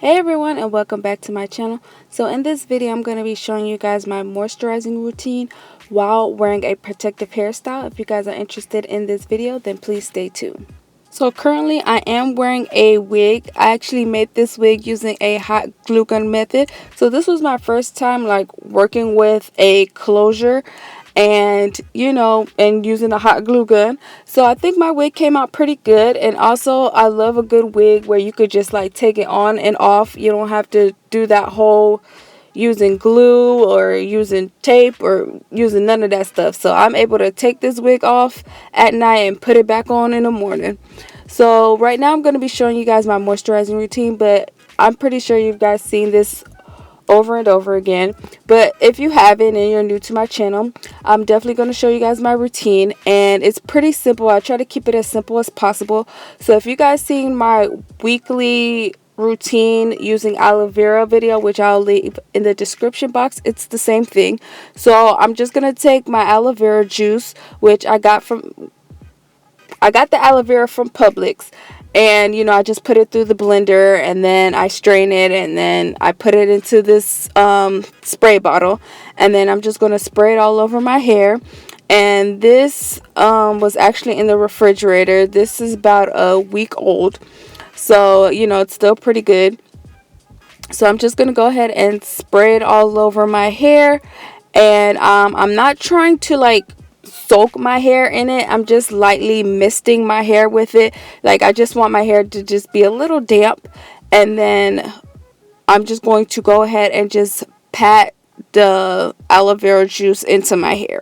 Hey everyone, and welcome back to my channel. So in this video I'm going to be showing you guys my moisturizing routine while wearing a protective hairstyle. If you guys are interested in this video, then please stay tuned. So currently I am wearing a wig. I actually made this wig using a hot glue gun method. So this was my first time working with a closure and using a hot glue gun. So I think my wig came out pretty good, and also I love a good wig where you could just take it on and off. You don't have to do that whole using glue or using tape or using none of that stuff. So I'm able to take this wig off at night and put it back on in the morning. So right now I'm going to be showing you guys my moisturizing routine, but I'm pretty sure you guys seen this over and over again. But if you haven't and you're new to my channel, I'm definitely going to show you guys my routine, and it's pretty simple. I try to keep it as simple as possible. So if you guys seen my weekly routine using aloe vera video, which I'll leave in the description box, it's the same thing. So I'm just going to take my aloe vera juice, which I got the aloe vera from Publix, and I just put it through the blender, and then I strain it, and then I put it into this spray bottle, and then I'm just going to spray it all over my hair. And this was actually in the refrigerator. This is about a week old, so it's still pretty good. So I'm just going to go ahead and spray it all over my hair, and I'm not trying to soak my hair in it. I'm just lightly misting my hair with it. I just want my hair to just be a little damp, and then I'm just going to go ahead and just pat the aloe vera juice into my hair.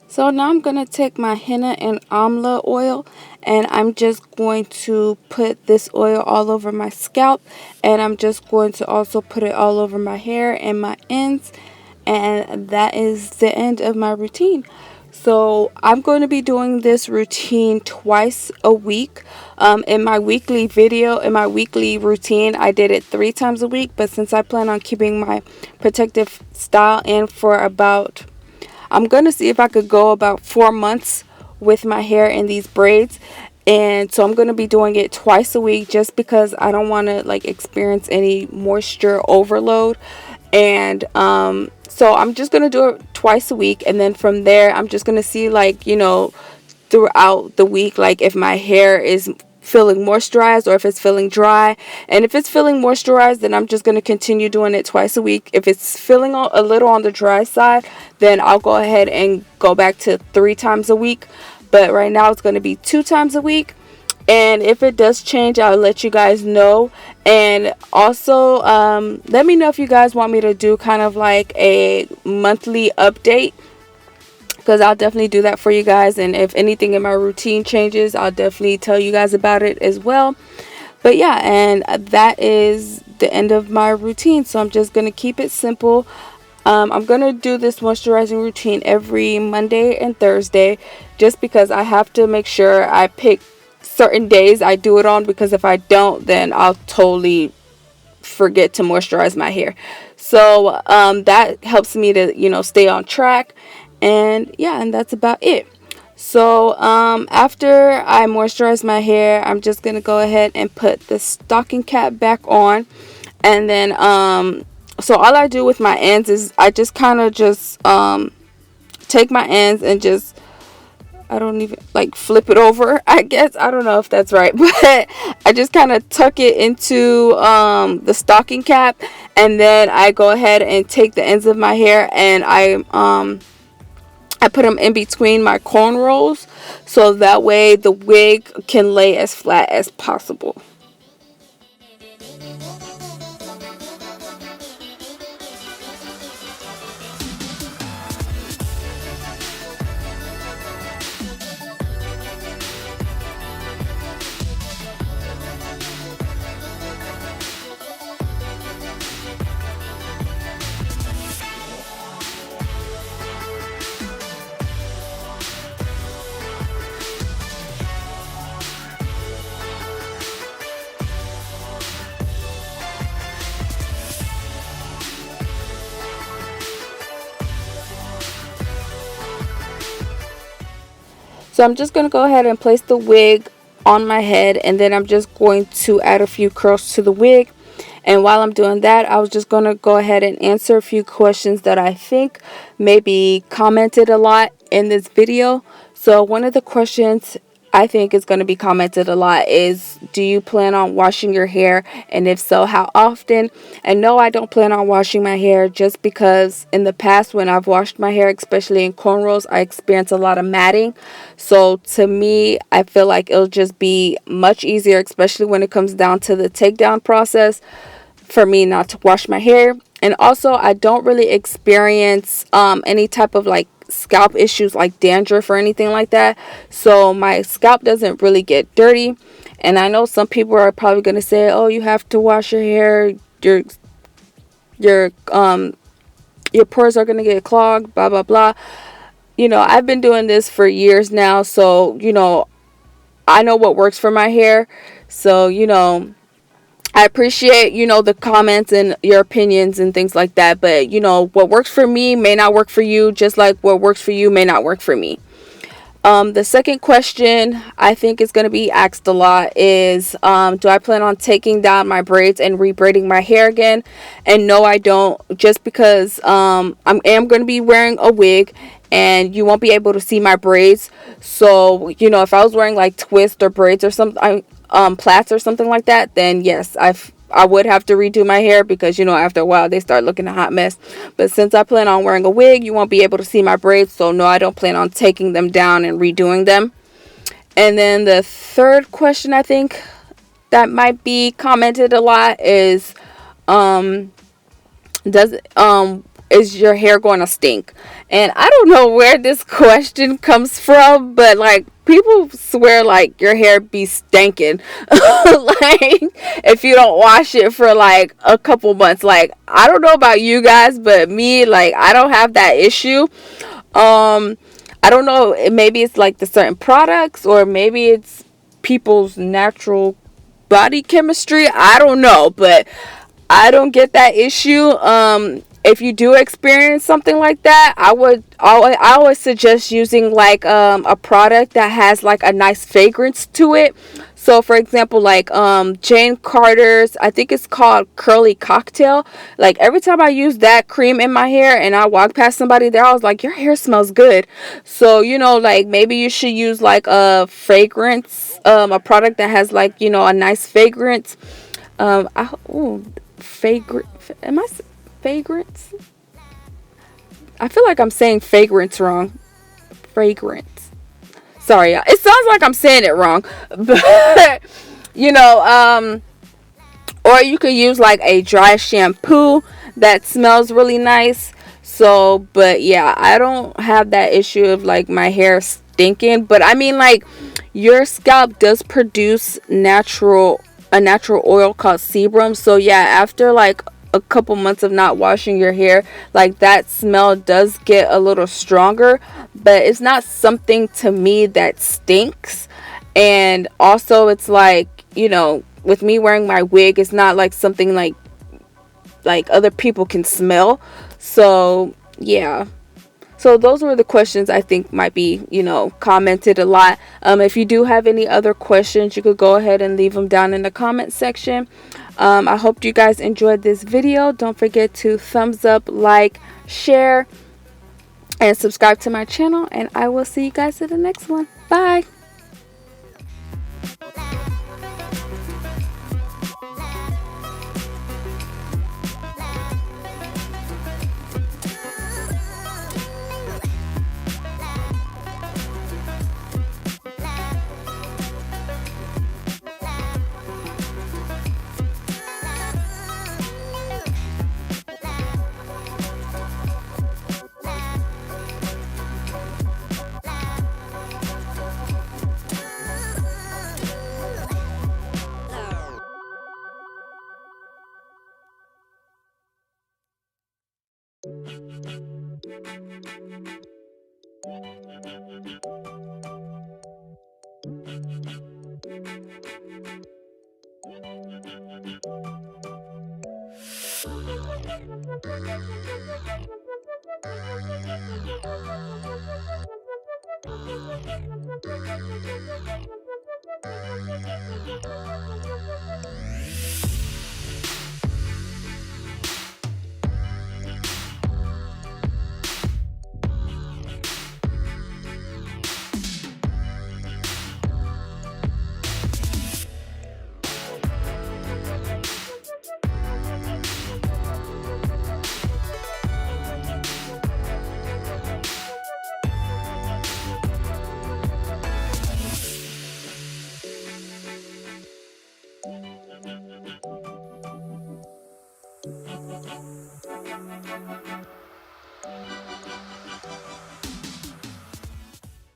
So now I'm going to take my henna and amla oil, and I'm just going to put this oil all over my scalp, and I'm just going to also put it all over my hair and my ends, and that is the end of my routine. So I'm going to be doing this routine twice a week. In my weekly routine, I did it 3 times a week, but since I plan on keeping my protective style in for about, I'm going to see if I could go about 4 months with my hair in these braids. And so I'm going to be doing it twice a week just because I don't want to experience any moisture overload. And so I'm just going to do it twice a week. And then from there, I'm just going to see throughout the week, if my hair is feeling moisturized or if it's feeling dry. And if it's feeling moisturized, then I'm just going to continue doing it twice a week. If it's feeling a little on the dry side, then I'll go ahead and go back to 3 times a week. But right now it's going to be 2 times a week. And if it does change, I'll let you guys know. And also let me know if you guys want me to do kind of a monthly update, because I'll definitely do that for you guys. And if anything in my routine changes, I'll definitely tell you guys about it as well. But yeah, and that is the end of my routine. So I'm just going to keep it simple. I'm going to do this moisturizing routine every Monday and Thursday, just because I have to make sure I pick certain days I do it on, because if I don't, then I'll totally forget to moisturize my hair. So that helps me to stay on track. And yeah, and that's about it. So after I moisturize my hair, I'm just gonna go ahead and put the stocking cap back on. And then so all I do with my ends is I just kind of just take my ends and just, I don't even flip it over, I guess. I don't know if that's right, but I just kind of tuck it into the stocking cap, and then I go ahead and take the ends of my hair and I put them in between my cornrows, so that way the wig can lay as flat as possible. So I'm just going to go ahead and place the wig on my head, and then I'm just going to add a few curls to the wig. And while I'm doing that, I was just going to go ahead and answer a few questions that I think may be commented a lot in this video. So one of the questions I think is going to be commented a lot is, do you plan on washing your hair? And if so, how often? And no, I don't plan on washing my hair, just because in the past when I've washed my hair, especially in cornrows, I experience a lot of matting. So to me, I feel like it'll just be much easier, especially when it comes down to the takedown process, for me not to wash my hair. And also, I don't really experience any type of like scalp issues like dandruff or anything like that, so my scalp doesn't really get dirty. And I know some people are probably going to say, oh, you have to wash your hair, your pores are going to get clogged, blah blah blah. I've been doing this for years now, so I know what works for my hair. So I appreciate, the comments and your opinions and things like that. But, what works for me may not work for you, just like what works for you may not work for me. The second question I think is going to be asked a lot is, do I plan on taking down my braids and re-braiding my hair again? And no, I don't, just because I am going to be wearing a wig and you won't be able to see my braids. So, if I was wearing like twists or braids or something, plaits or something like that, then yes, I would have to redo my hair, because after a while they start looking a hot mess. But since I plan on wearing a wig, you won't be able to see my braids, so no, I don't plan on taking them down and redoing them. And then the third question I think that might be commented a lot is, is your hair going to stink? And I don't know where this question comes from, but like, people swear like your hair be stinking like if you don't wash it for like a couple months. Like, I don't know about you guys, but me, like, I don't have that issue. I don't know, maybe it's like the certain products, or maybe it's people's natural body chemistry. I don't know, but I don't get that issue. If you do experience something like that, I always suggest using like a product that has like a nice fragrance to it. So for example, like Jane Carter's, I think it's called Curly Cocktail. Like, every time I use that cream in my hair and I walk past somebody there, I was like, your hair smells good. So like, maybe you should use like a fragrance, a product that has like a nice fragrance. Fragrance? I feel like I'm saying fragrance wrong. Fragrance. Sorry, it sounds like I'm saying it wrong. But, or you could use like a dry shampoo that smells really nice. So, but yeah, I don't have that issue of like my hair stinking. But I mean, like, your scalp does produce a natural oil called sebum. So yeah, after like a couple months of not washing your hair, like, that smell does get a little stronger, but it's not something to me that stinks. And also, it's like, with me wearing my wig, it's not like something like other people can smell. So yeah. So those were the questions I think might be, commented a lot. If you do have any other questions, you could go ahead and leave them down in the comment section. I hope you guys enjoyed this video. Don't forget to thumbs up, like, share, and subscribe to my channel. And I will see you guys in the next one. Bye.